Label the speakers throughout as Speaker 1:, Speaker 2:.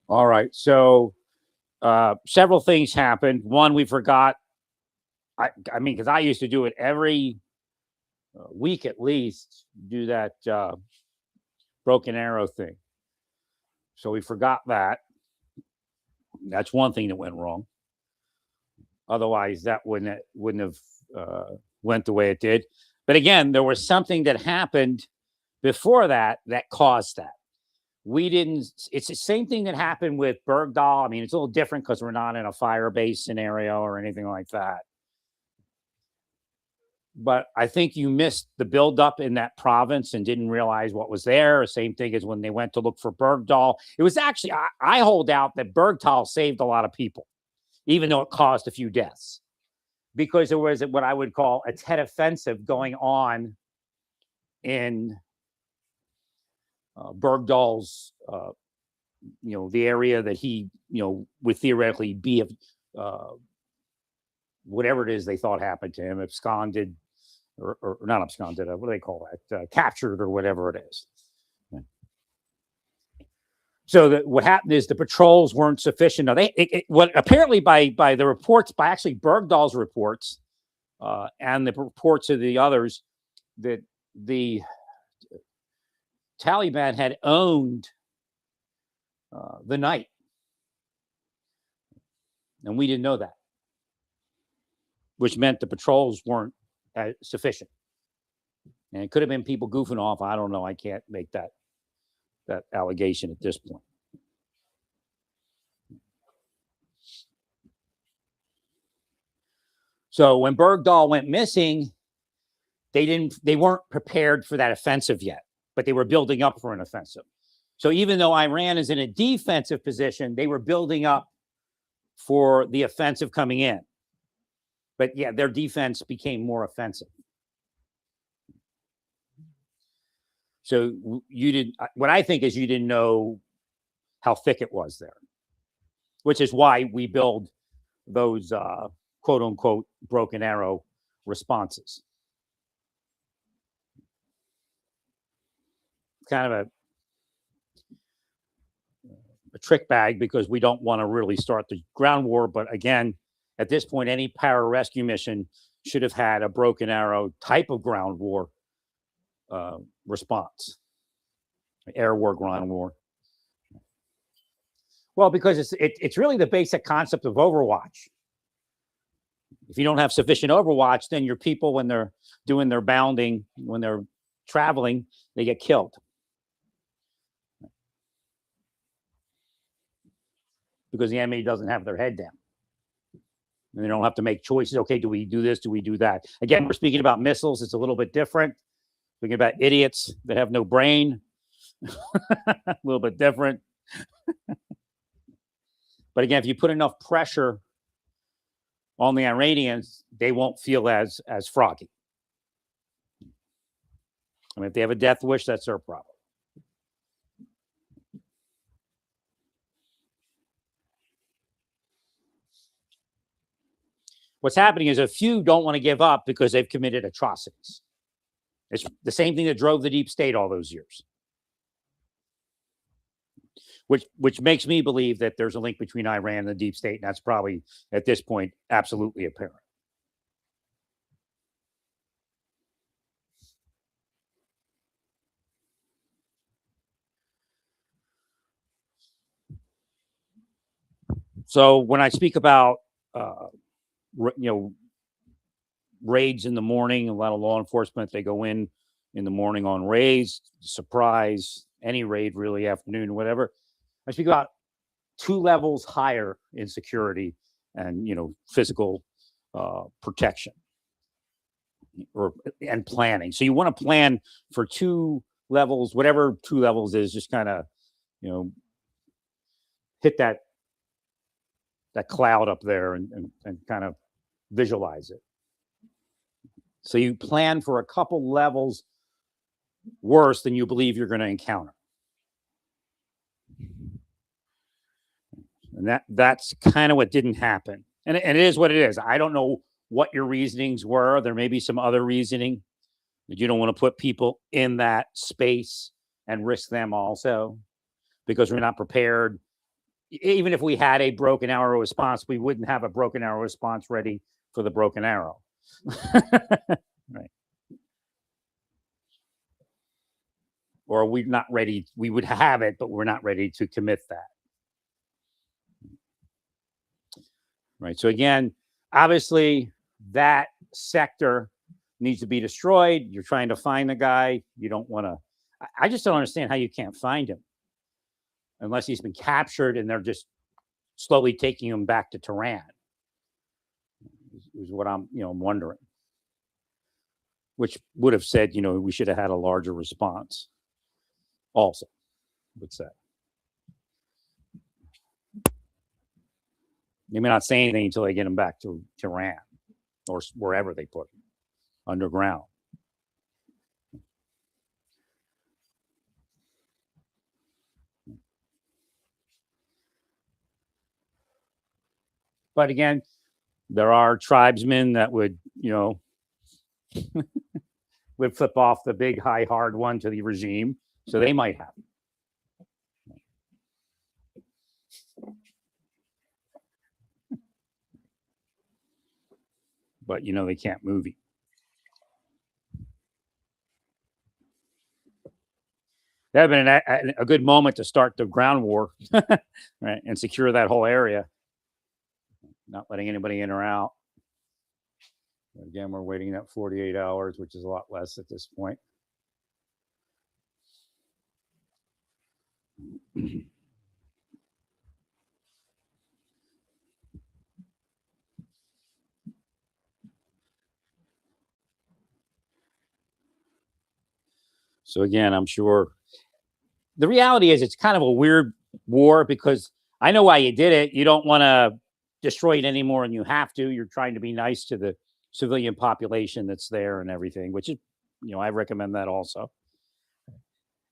Speaker 1: All right. So several things happened. One, we forgot. I mean, because I used to do it every week at least, do that broken arrow thing. So we forgot that. That's one thing that went wrong. Otherwise, that wouldn't have went the way it did. But again, there was something that happened before that caused that. We didn't. It's the same thing that happened with Bergdahl. I mean, it's a little different because we're not in a fire base scenario or anything like that. But I think you missed the buildup in that province and didn't realize what was there. Same thing as when they went to look for Bergdahl. It was actually, I hold out that Bergdahl saved a lot of people, even though it caused a few deaths, because there was what I would call a Tet offensive going on in Bergdahl's, the area that he, would theoretically be whatever it is they thought happened to him, absconded, or not absconded, what do they call that? Captured or whatever it is. So what happened is the patrols weren't sufficient. Now what apparently by the reports, by actually Bergdahl's reports and the reports of the others, that the Taliban had owned the night, and we didn't know that, which meant the patrols weren't sufficient. And it could have been people goofing off. I don't know. I can't make that allegation at this point. So when Bergdahl went missing, they weren't prepared for that offensive yet, but they were building up for an offensive. So even though Iran is in a defensive position, they were building up for the offensive coming in. But yeah, their defense became more offensive. So what I think is you didn't know how thick it was there, which is why we build those quote unquote broken arrow responses. Kind of a trick bag because we don't want to really start the ground war. But again, at this point, any pararescue mission should have had a broken arrow type of ground war response, air war, ground war. Well, because it's really the basic concept of Overwatch. If you don't have sufficient Overwatch, then your people, when they're doing their bounding, when they're traveling, they get killed. Because the enemy doesn't have their head down. And they don't have to make choices. Okay, do we do this? Do we do that? Again, we're speaking about missiles. It's a little bit different. Speaking about idiots that have no brain. A little bit different. But again, if you put enough pressure on the Iranians, they won't feel as froggy. I mean, if they have a death wish, that's their problem. What's happening is a few don't want to give up because they've committed atrocities. It's the same thing that drove the deep state all those years. Which makes me believe that there's a link between Iran and the deep state, and that's probably, at this point, absolutely apparent. So when I speak about, raids in the morning, a lot of law enforcement, they go in the morning on raids, surprise, any raid really, afternoon, whatever. I speak about 2 levels higher in security and, physical protection and planning. So you want to plan for 2 levels, whatever 2 levels is, just kind of, hit that cloud up there and kind of visualize it. So you plan for a couple levels worse than you believe you're going to encounter. And that's kind of what didn't happen. And it is what it is. I don't know what your reasonings were. There may be some other reasoning that you don't want to put people in that space and risk them also because we're not prepared even if we had a broken arrow response, we wouldn't have a broken arrow response ready for the broken arrow. Right. Or we're not ready. We would have it, but we're not ready to commit that. Right. So again, obviously that sector needs to be destroyed. You're trying to find the guy. You don't want to. I just don't understand how you can't find him unless he's been captured and they're just slowly taking him back to Tehran. Is what I'm wondering. Which would have said, we should have had a larger response. Also, would say. They may not say anything until they get him back to Tehran or wherever they put him, underground. But again, there are tribesmen that would, would flip off the big, high, hard one to the regime. So they might have. But, they can't move him. That would have been a good moment to start the ground war, right, and secure that whole area. Not letting anybody in or out. Again, we're waiting that 48 hours, which is a lot less at this point. So again, I'm sure the reality is it's kind of a weird war because I know why you did it. You don't want to destroy it anymore and you have to. You're trying to be nice to the civilian population that's there and everything, which is, I recommend that also.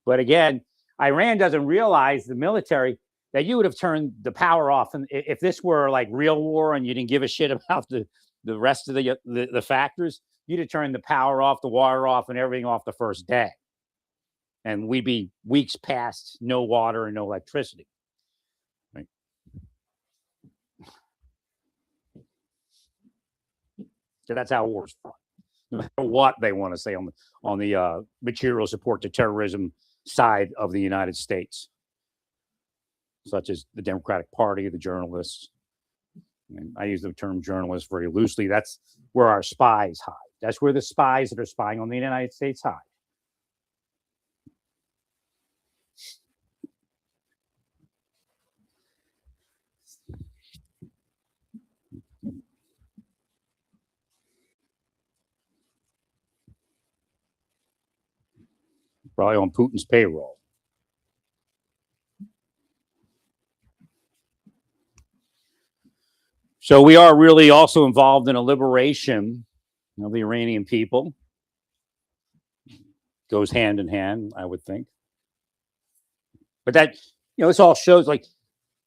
Speaker 1: But again, Iran doesn't realize, the military, that you would have turned the power off. And if this were like real war and you didn't give a shit about the rest of the factors, you'd have turned the power off, the water off, and everything off the first day. And we'd be weeks past no water and no electricity. Right. So that's how wars fought. No matter what they want to say on the material support to terrorism side of the United States, such as the Democratic Party, the journalists. And I use the term journalist very loosely. That's where our spies hide. That's where the spies that are spying on the United States hide. Probably on Putin's payroll. So we are really also involved in a liberation of the Iranian people. Goes hand in hand, I would think. But that, this all shows like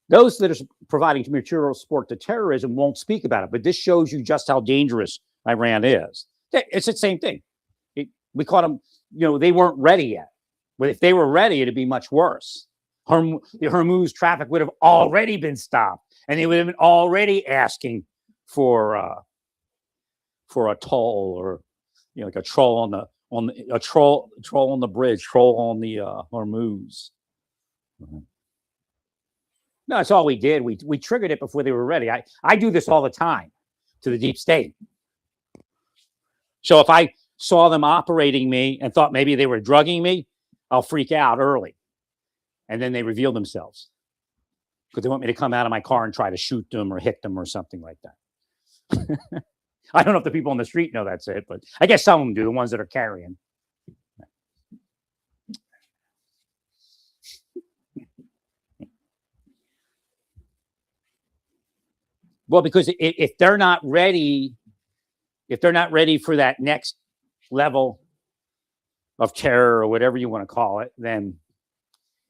Speaker 1: those that are providing material support to terrorism won't speak about it. But this shows you just how dangerous Iran is. It's the same thing. We caught them, they weren't ready yet. But if they were ready, it'd be much worse. The Hormuz traffic would have already been stopped, and they would have been already asking for a toll, or like a troll on the troll on the bridge, troll on the Hormuz. No, that's all we did. We triggered it before they were ready. I do this all the time to the deep state. So if I saw them operating me and thought maybe they were drugging me, I'll freak out early. And then they reveal themselves because they want me to come out of my car and try to shoot them or hit them or something like that. I don't know if the people on the street know that's it, but I guess some of them do, the ones that are carrying. Well, because if they're not ready, for that next level of terror or whatever you want to call it, then,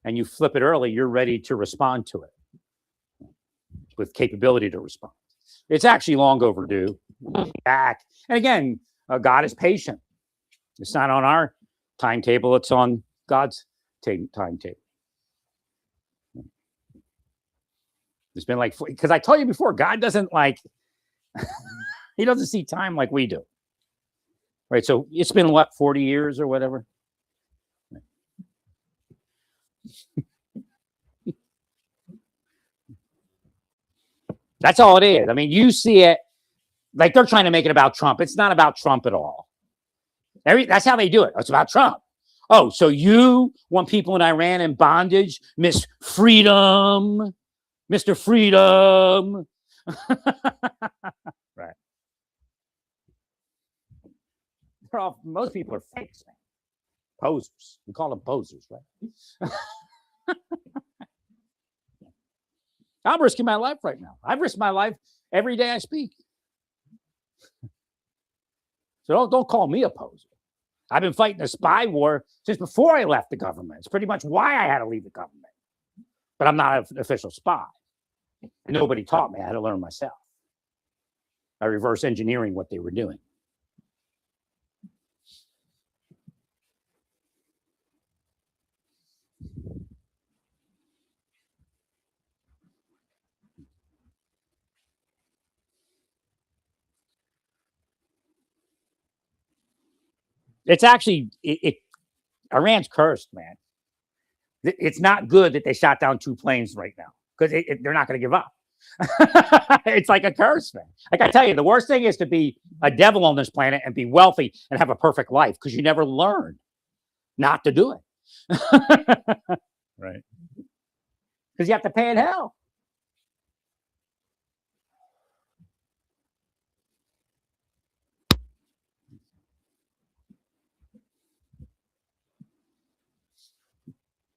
Speaker 1: and you flip it early, you're ready to respond to it with capability to respond. It's actually long overdue. Back. And again, God is patient. It's not on our timetable. It's on God's timetable. It's been like, because I told you before, God doesn't like, he doesn't see time like we do. Right. So it's been what, 40 years or whatever? That's all it is. I mean, you see it like they're trying to make it about Trump. It's not about Trump at all. That's how they do it. It's about Trump. Oh, so you want people in Iran in bondage, Miss Freedom, Mr. Freedom. Right. Most people are fakes, man. Posers. We call them posers, right? I'm risking my life right now. I've risked my life every day I speak. So don't call me a poser. I've been fighting a spy war since before I left the government. It's pretty much why I had to leave the government. But I'm not an official spy. Nobody taught me. I had to learn myself. By reverse engineering what they were doing. It's actually, Iran's cursed, man. It's not good that they shot down 2 planes right now because they're not going to give up. It's like a curse, man. Like I tell you, the worst thing is to be a devil on this planet and be wealthy and have a perfect life because you never learn not to do it. Right. Because you have to pay in hell.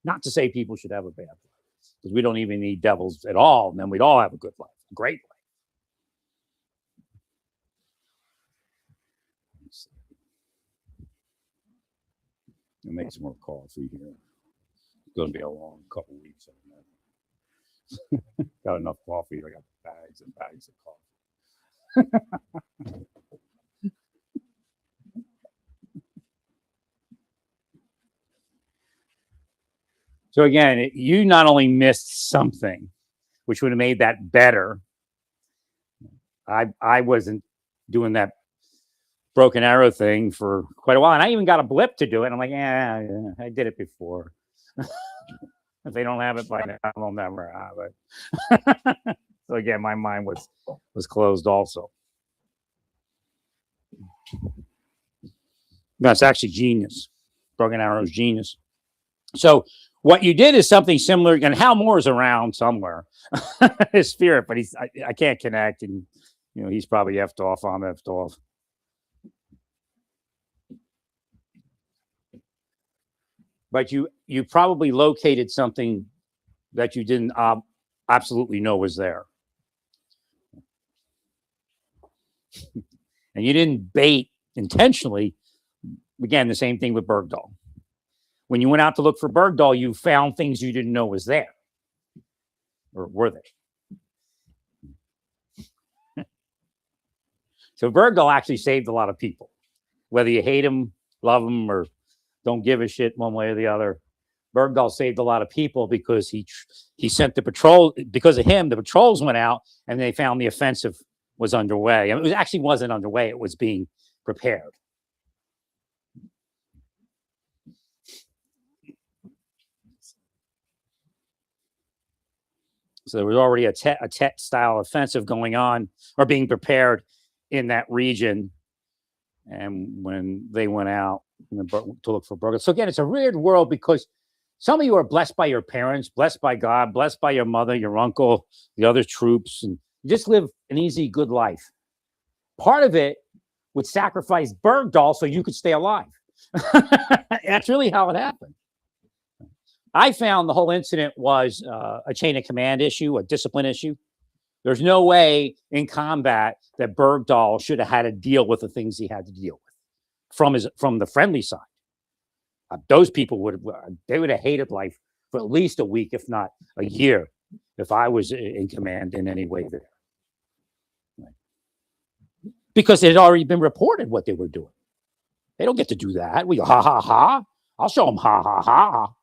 Speaker 1: Not to say people should have a bad life, because we don't even need devils at all, and then we'd all have a good life, a great life. I'll make some more coffee here. It's going to be a long couple weeks. Got enough coffee. I got bags and bags of coffee. So again, you not only missed something, which would have made that better. I wasn't doing that broken arrow thing for quite a while, and I even got a blip to do it. I'm like, yeah, I did it before. If they don't have it by now, they'll never have it. So again, my mind was closed also. That's actually genius. Broken arrow's genius. So what you did is something similar, and Hal Moore's around somewhere. His spirit, but I can't connect, and he's probably effed off. I'm effed off. But you probably located something that you didn't absolutely know was there. And you didn't bait intentionally. Again, the same thing with Bergdahl. When you went out to look for Bergdahl, you found things you didn't know was there. Or were they? So Bergdahl actually saved a lot of people. Whether you hate him, love him, or don't give a shit one way or the other, Bergdahl saved a lot of people because he sent the patrol. Because of him, the patrols went out and they found the offensive was underway. I mean, it actually wasn't underway. It was being prepared. So there was already a Tet style offensive going on or being prepared in that region. And when they went out to look for Bergdahl. So again, it's a weird world because some of you are blessed by your parents, blessed by God, blessed by your mother, your uncle, the other troops, and you just live an easy, good life. Part of it would sacrifice Bergdahl so you could stay alive. That's really how it happened. I found the whole incident was a chain of command issue, a discipline issue. There's no way in combat that Bergdahl should have had to deal with the things he had to deal with from the friendly side. Those people would have hated life for at least a week, if not a year, if I was in command in any way there. Right. Because it had already been reported what they were doing. They don't get to do that. We go, ha, ha, ha. I'll show them, ha, ha, ha.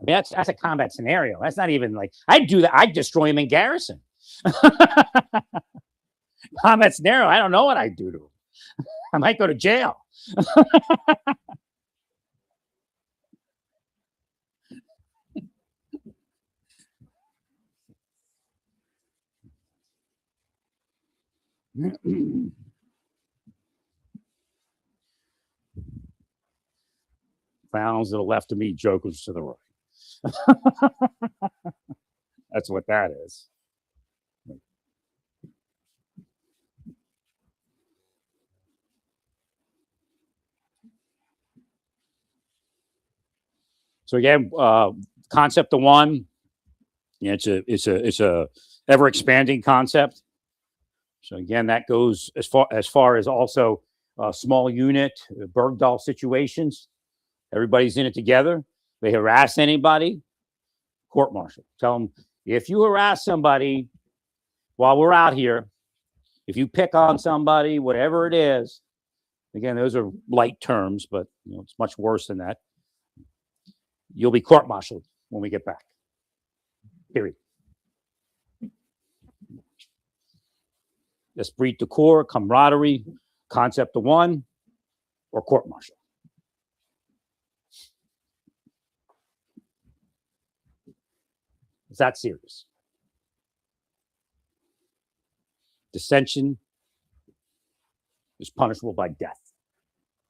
Speaker 1: I mean, that's a combat scenario. That's not even like I'd do that. I'd destroy him in garrison. Combat scenario. I don't know what I'd do to him. I might go to jail. Clowns to the left of me, jokers to the right. That's what that is. So again, concept of one. Yeah, it's a ever expanding concept. So again, that goes as far as also small unit Bergdahl situations. Everybody's in it together. They harass anybody, court martial. Tell them if you harass somebody while we're out here, if you pick on somebody, whatever it is. Again, those are light terms, but it's much worse than that. You'll be court-martialed when we get back. Period. Esprit de corps, camaraderie, concept of one, or court-martial. It's that serious. Dissension is punishable by death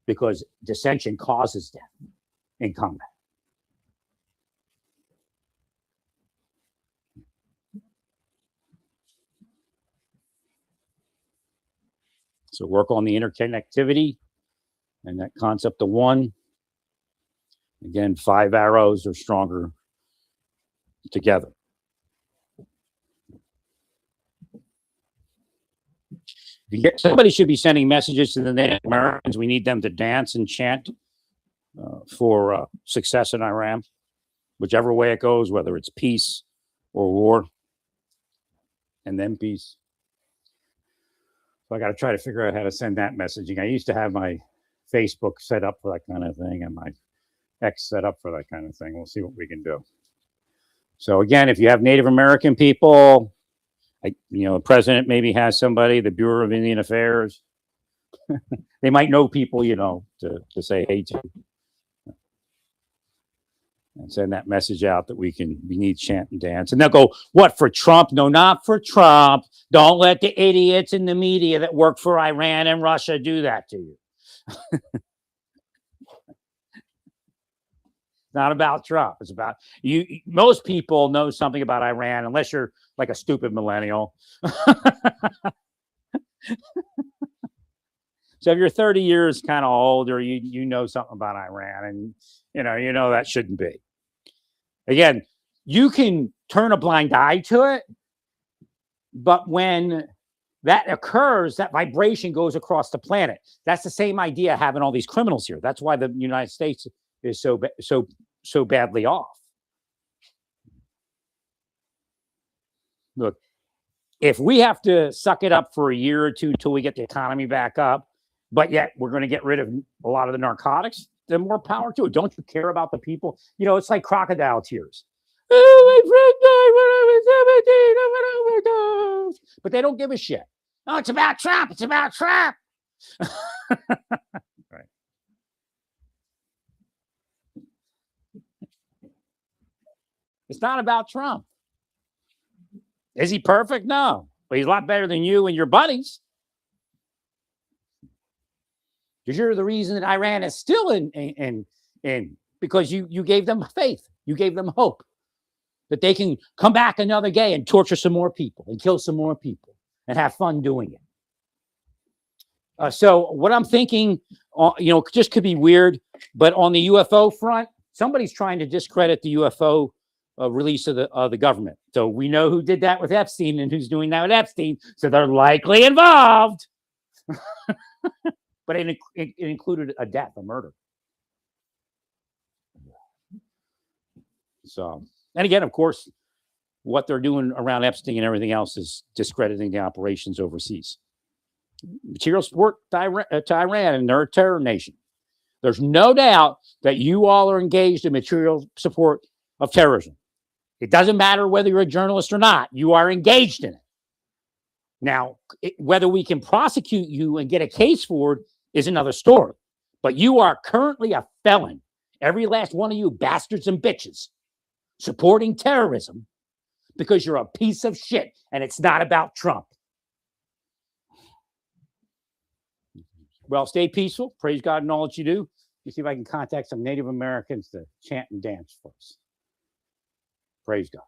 Speaker 1: because dissension causes death in combat. So work on the interconnectivity and that concept of one. Again, 5 arrows are stronger together. Somebody should be sending messages to the Native Americans. We need them to dance and chant for success in Iran, whichever way it goes, whether it's peace or war, and then peace. So I got to try to figure out how to send that messaging. I used to have my Facebook set up for that kind of thing and my X set up for that kind of thing. We'll see what we can do. So again, if you have Native American people, the president maybe has somebody, the Bureau of Indian Affairs. They might know people, to say hey to. And send that message out that we need chant and dance. And they'll go, what, for Trump? No, not for Trump. Don't let the idiots in the media that work for Iran and Russia do that to you. It's not about Trump. It's about you. Most people know something about Iran, unless you're like a stupid millennial. So if you're 30 years kind of older, you know something about Iran, and you know that shouldn't be. Again, you can turn a blind eye to it, but when that occurs, that vibration goes across the planet. That's the same idea having all these criminals here. That's why the United States is so badly off. Look, if we have to suck it up for a year or two till we get the economy back up, but yet we're going to get rid of a lot of the narcotics, then more power to it. Don't you care about the people? It's like crocodile tears. Oh, my friend died when I was 17. But they don't give a shit. Oh, it's about Trump. It's about Trump. Right. It's not about Trump. Is he perfect? No. But he's a lot better than you and your buddies. Because you're the reason that Iran is still in because you gave them faith. You gave them hope that they can come back another day and torture some more people and kill some more people and have fun doing it. So what I'm thinking, just could be weird, but on the UFO front, somebody's trying to discredit the UFO release of the government. So we know who did that with Epstein and who's doing that with Epstein. So they're likely involved. But it included a death, a murder. So, and again, of course, what they're doing around Epstein and everything else is discrediting the operations overseas. Material support to Iran, and they're a terror nation. There's no doubt that you all are engaged in material support of terrorism. It doesn't matter whether you're a journalist or not. You are engaged in it. Now, whether we can prosecute you and get a case for it is another story. But you are currently a felon. Every last one of you bastards and bitches supporting terrorism because you're a piece of shit and it's not about Trump. Well, stay peaceful. Praise God in all that you do. Let me see if I can contact some Native Americans to chant and dance for us. Praise God.